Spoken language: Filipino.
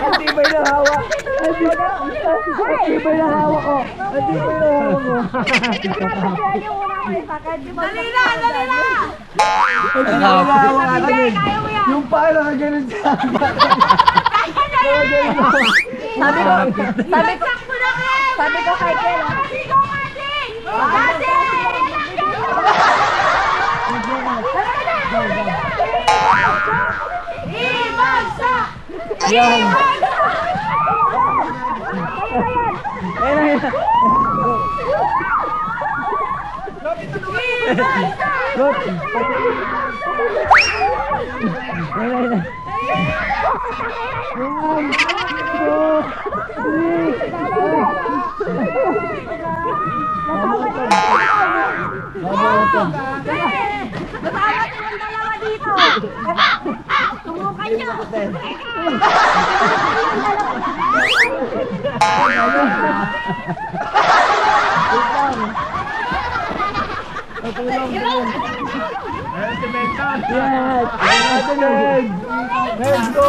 Matibay na hawak. Matibay na hawak ko. Matibay na hawak ko. Dali na! Dali na! Yung paa na ganun siya. Sabi ko kay Kel. Ibagsak! Yan. Matawag yung dalawa dito. Tumukan nyo. Let's go!